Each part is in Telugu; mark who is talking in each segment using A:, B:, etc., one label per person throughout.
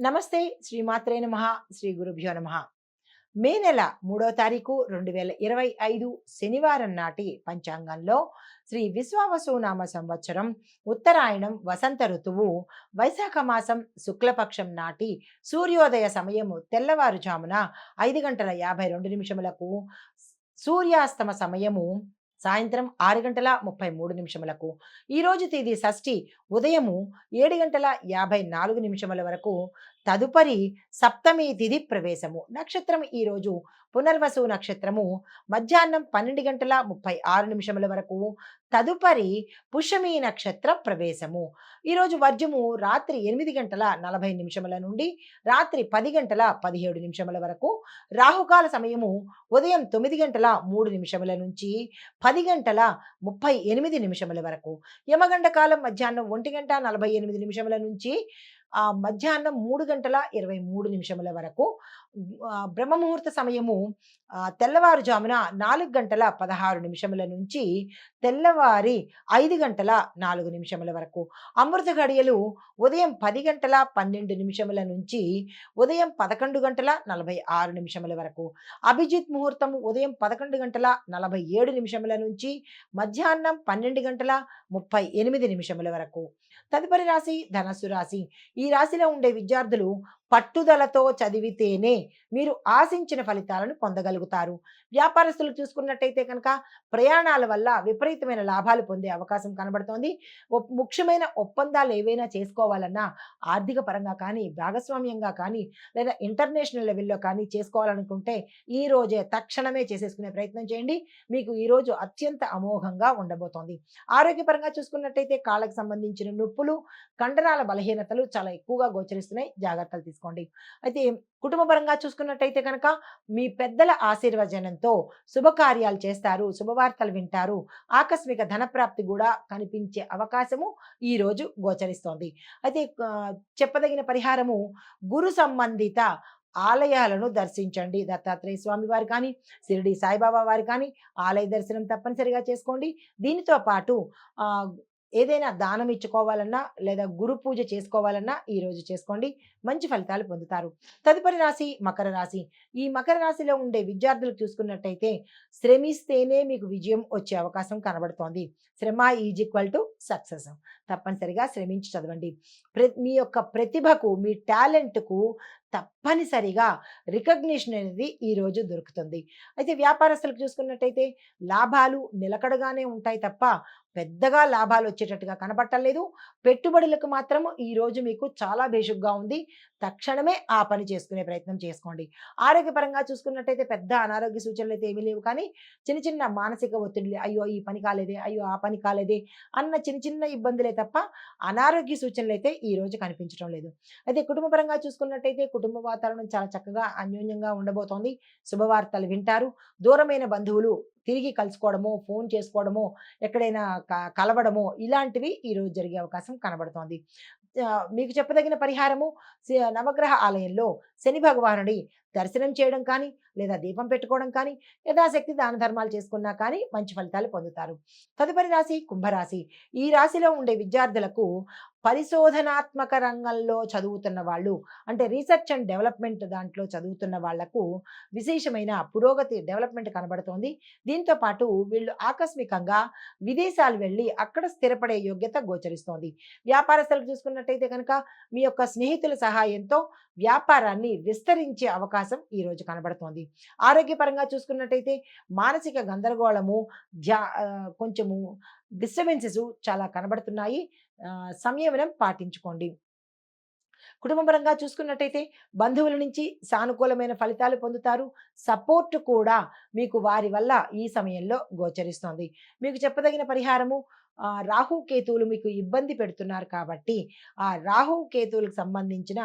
A: నమస్తే. శ్రీమాత్రే నమః. శ్రీ గురుభ్యో నమః. మే నెల 3వ తారీఖు 2025 శనివారం నాటి పంచాంగంలో శ్రీ విశ్వావసునామ సంవత్సరం ఉత్తరాయణం వసంత ఋతువు వైశాఖ మాసం శుక్లపక్షం నాటి సూర్యోదయ సమయము తెల్లవారుజామున 5:52 సూర్యాస్తమ సమయము సాయంత్రం 6:33 ఈరోజు తేదీ షష్ఠి ఉదయము 7:54 వరకు. తదుపరి సప్తమి తిథి ప్రవేశము. నక్షత్రం ఈరోజు పునర్వసు నక్షత్రము మధ్యాహ్నం 12:36 వరకు. తదుపరి పుష్యమి నక్షత్ర ప్రవేశము. ఈరోజు వర్జము రాత్రి 8:40 నుండి రాత్రి 10:17 వరకు. రాహుకాల సమయము ఉదయం 9:03 నుంచి 10:38 వరకు. యమగండ కాలం మధ్యాహ్నం 1:48 నుంచి మధ్యాహ్నం 3:23 వరకు. బ్రహ్మముహూర్త సమయము తెల్లవారుజామున 4:16 నుంచి తెల్లవారి 5:04 వరకు. అమృత ఘడియలు ఉదయం 10:12 నుంచి ఉదయం 11:46 వరకు. అభిజిత్ ముహూర్తం ఉదయం 11:47 నుంచి మధ్యాహ్నం 12:38 వరకు. తదుపరి రాశి ధనస్సు రాశి. ఈ రాశిలో ఉండే విద్యార్థులు పట్టుదలతో చదివితేనే మీరు ఆశించిన ఫలితాలను పొందగలుగుతారు. వ్యాపారస్తులు చూసుకున్నట్టయితే కనుక ప్రయాణాల వల్ల విపరీతమైన లాభాలు పొందే అవకాశం కనబడుతోంది. ముఖ్యమైన ఒప్పందాలు ఏవైనా చేసుకోవాలన్నా ఆర్థిక పరంగా కానీ, భాగస్వామ్యంగా కానీ, లేదా ఇంటర్నేషనల్ లెవెల్లో కానీ చేసుకోవాలనుకుంటే ఈ రోజే తక్షణమే చేసేసుకునే ప్రయత్నం చేయండి. మీకు ఈరోజు అత్యంత అమోఘంగా ఉండబోతోంది. ఆరోగ్యపరంగా చూసుకున్నట్టయితే కాళ్ళకు సంబంధించిన నొప్పులు, కండరాల బలహీనతలు చాలా ఎక్కువగా గోచరిస్తున్నాయి. జాగ్రత్తలు తీసుకోండి. అయితే కుటుంబ పరంగా చూసుకున్నట్టయితే కనుక మీ పెద్దల ఆశీర్వచనంతో శుభకార్యాలు చేస్తారు, శుభవార్తలు వింటారు. ఆకస్మిక ధనప్రాప్తి కూడా కనిపించే అవకాశము ఈరోజు గోచరిస్తోంది. అయితే చెప్పదగిన పరిహారము గురు సంబంధిత ఆలయాలను దర్శించండి. దత్తాత్రేయ స్వామి వారు కానీ, షిరిడి సాయిబాబా వారు కానీ ఆలయ దర్శనం తప్పనిసరిగా చేసుకోండి. దీనితో పాటు ఏదైనా దానం ఇచ్చుకోవాలన్నా లేదా గురు పూజ చేసుకోవాలన్నా ఈరోజు చేసుకోండి. మంచి ఫలితాలు పొందుతారు. తదుపరి రాశి మకర రాశి. ఈ మకర రాశిలో ఉండే విద్యార్థులు చూసుకున్నట్టయితే శ్రమిస్తేనే మీకు విజయం వచ్చే అవకాశం కనబడుతోంది. శ్రమ ఈజ్ ఈక్వల్ టు సక్సెస్. తప్పనిసరిగా శ్రమించి చదవండి. మీ యొక్క ప్రతిభకు, మీ టాలెంట్కు తప్పనిసరిగా రికగ్నిషన్ అనేది ఈరోజు దొరుకుతుంది. అయితే వ్యాపారస్తులకు చూసుకున్నట్టయితే లాభాలు నిలకడగానే ఉంటాయి తప్ప పెద్దగా లాభాలు వచ్చేటట్టుగా కనబట్టలేదు. పెట్టుబడులకు మాత్రం ఈరోజు మీకు చాలా బేషుగ్గా ఉంది. తక్షణమే ఆ పని చేసుకునే ప్రయత్నం చేసుకోండి. ఆరోగ్యపరంగా చూసుకున్నట్టయితే పెద్ద అనారోగ్య సూచనలు అయితే ఏమీ లేవు, కానీ చిన్న చిన్న మానసిక ఒత్తిడిలు, అయ్యో ఈ పని కాలేదే, అయ్యో ఆ పని కాలేదే అన్న చిన్న చిన్న ఇబ్బందులే తప్ప అనారోగ్య సూచనలు అయితే ఈ రోజు కనిపించడం లేదు. అయితే కుటుంబ పరంగా చూసుకున్నట్టయితే కుటుంబ వాతావరణం చాలా చక్కగా అన్యోన్యంగా ఉండబోతోంది. శుభవార్తలు వింటారు. దూరమైన బంధువులు తిరిగి కలుసుకోవడమో, ఫోన్ చేసుకోవడమో, ఎక్కడైనా కలవడమో ఇలాంటివి ఈరోజు జరిగే అవకాశం కనబడుతోంది. మీకు చెప్పదగిన పరిహారము నవగ్రహ ఆలయంలో శని భగవానుడి దర్శనం చేయడం కానీ, లేదా దీపం పెట్టుకోవడం కానీ, యథాశక్తి దాన ధర్మాలు చేసుకున్నా కానీ మంచి ఫలితాలు పొందుతారు. తదుపరి రాశి కుంభరాశి. ఈ రాశిలో ఉండే విద్యార్థులకు పరిశోధనాత్మక రంగంలో చదువుతున్న వాళ్ళు, అంటే రీసెర్చ్ అండ్ డెవలప్మెంట్ దాంట్లో చదువుతున్న వాళ్లకు విశేషమైన పురోగతి డెవలప్మెంట్ కనబడుతోంది. దీంతో పాటు వీళ్ళు ఆకస్మికంగా విదేశాలు వెళ్ళి అక్కడ స్థిరపడే యోగ్యత గోచరిస్తోంది. వ్యాపారస్తులకు చూసుకున్నట్టయితే కనుక మీ యొక్క స్నేహితుల సహాయంతో వ్యాపారాన్ని విస్తరించే అవకాశం ఈరోజు కనబడుతోంది. ఆరోగ్యపరంగా చూసుకున్నట్టయితే మానసిక గందరగోళము, కొంచెము డిస్టర్బెన్సెస్ చాలా కనబడుతున్నాయి. సంయమనం పాటించుకోండి. కుటుంబపరంగా చూసుకున్నట్టయితే బంధువుల నుంచి సానుకూలమైన ఫలితాలు పొందుతారు. సపోర్ట్ కూడా మీకు వారి వల్ల ఈ సమయంలో గోచరిస్తోంది. మీకు చెప్పదగిన పరిహారము రాహు కేతువులు మీకు ఇబ్బంది పెడుతున్నారు కాబట్టి ఆ రాహు కేతువులకు సంబంధించిన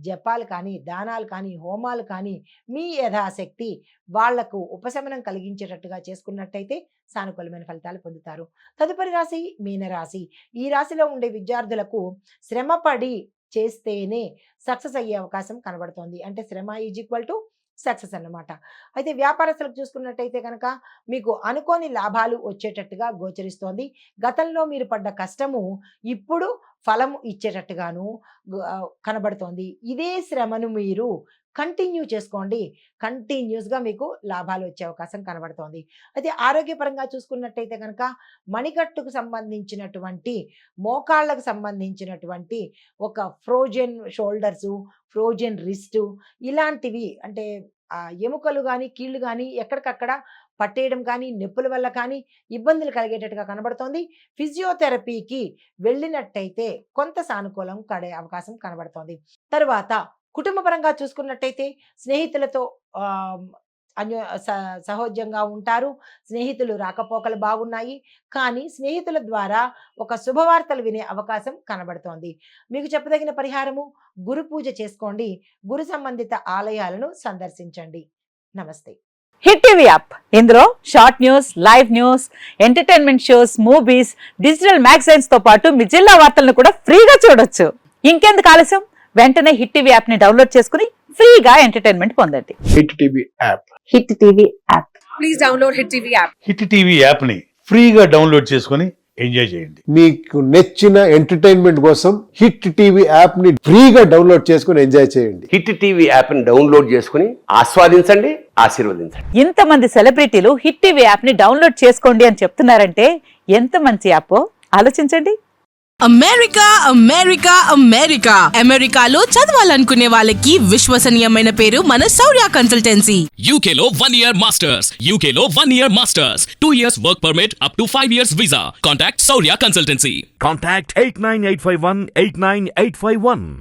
A: జపాలు కానీ, దానాలు కానీ, హోమాలు కానీ మీ యథాశక్తి వాళ్లకు ఉపశమనం కలిగించేటట్టుగా చేసుకున్నట్టయితే సానుకూలమైన ఫలితాలు పొందుతారు. తదుపరి రాశి మీనరాశి. ఈ రాశిలో ఉండే విద్యార్థులకు శ్రమపడి చేస్తేనే సక్సెస్ అయ్యే అవకాశం కనబడుతోంది. అంటే శ్రమ ఈజ్ ఈక్వల్ టు సక్సెస్ అన్నమాట. అయితే వ్యాపారస్తులకు చూసుకున్నట్టయితే కనుక మీకు అనుకోని లాభాలు వచ్చేటట్టుగా గోచరిస్తోంది. గతంలో మీరు పడ్డ కష్టము ఇప్పుడు ఫలం ఇచ్చేటట్టుగాను కనబడుతోంది. ఇదే శ్రమను మీరు కంటిన్యూ చేసుకోండి. కంటిన్యూస్‌గా మీకు లాభాలు వచ్చే అవకాశం కనబడుతోంది. అయితే ఆరోగ్యపరంగా చూసుకున్నట్టయితే గనక మణికట్టుకు సంబంధించినటువంటి, మోకాళ్ళకు సంబంధించినటువంటి ఒక ఫ్రోజన్ షోల్డర్సు, ఫ్రోజన్ రిస్టు ఇలాంటివి అంటే ఎముకలు గానీ, కీళ్ళు గానీ ఎక్కడికక్కడ పట్టేయడం కానీ, నొప్పుల వల్ల కానీ ఇబ్బందులు కలిగేటట్టుగా కనబడుతోంది. ఫిజియోథెరపీకి వెళ్ళినట్టయితే కొంత సానుకూలం కడే అవకాశం కనబడుతోంది. తరువాత కుటుంబ పరంగా చూసుకున్నట్టయితే స్నేహితులతో ఆహ్, అన్యో స సహోద్యంగా ఉంటారు. స్నేహితులు రాకపోకలు బాగున్నాయి. కానీ స్నేహితుల ద్వారా ఒక శుభవార్తలు వినే అవకాశం కనబడుతోంది. మీకు చెప్పదగిన పరిహారము గురు పూజ చేసుకోండి. గురు సంబంధిత ఆలయాలను సందర్శించండి. నమస్తే.
B: హిట్ టీవీ యాప్ ఇందులో short news, live news, entertainment shows, movies, digital magazines తో పాటు మీ జిల్లా వార్తలను కూడా ఫ్రీగా చూడొచ్చు. ఇంకెందుకు ఆలస్యం, వెంటనే హిట్ టీవీ యాప్ ని డౌన్లోడ్ చేసుకుని ఫ్రీగా ఎంటర్టైన్మెంట్ పొందండి.
C: Hit TV app.
B: Hit TV app.
D: Please download hit TV app.
E: Hit TV యాప్ని ఫ్రీగా డౌన్లోడ్ చేసుకొని ఎంజాయ్ చేయండి.
C: మీకు నచ్చిన ఎంటర్టైన్మెంట్ కోసం హిట్ టీవీ యాప్ ని ఫ్రీగా డౌన్లోడ్ చేసుకొని ఎంజాయ్ చేయండి.
F: హిట్ టీవీ యాప్ని డౌన్లోడ్ చేసుకుని ఆస్వాదించండి, ఆశీర్వదించండి.
B: ఇంతమంది సెలబ్రిటీలు హిట్ టీవీ యాప్ ని డౌన్లోడ్ చేసుకోండి అని చెప్తున్నారంటే ఎంత మంచి యాప్ ఆలోచించండి.
G: అమెరికా అమెరికా అమెరికా అమెరికాలో చదవాలనుకునే వాళ్ళకి విశ్వసనీయమైన పేరు మన శౌర్య కన్సల్టెన్సీ.
H: UK లో 1 year masters. UK లో 1 year masters. 2 years work permit up to 5 years visa. Contact Saurya Consultancy.
I: Contact 89851 89851.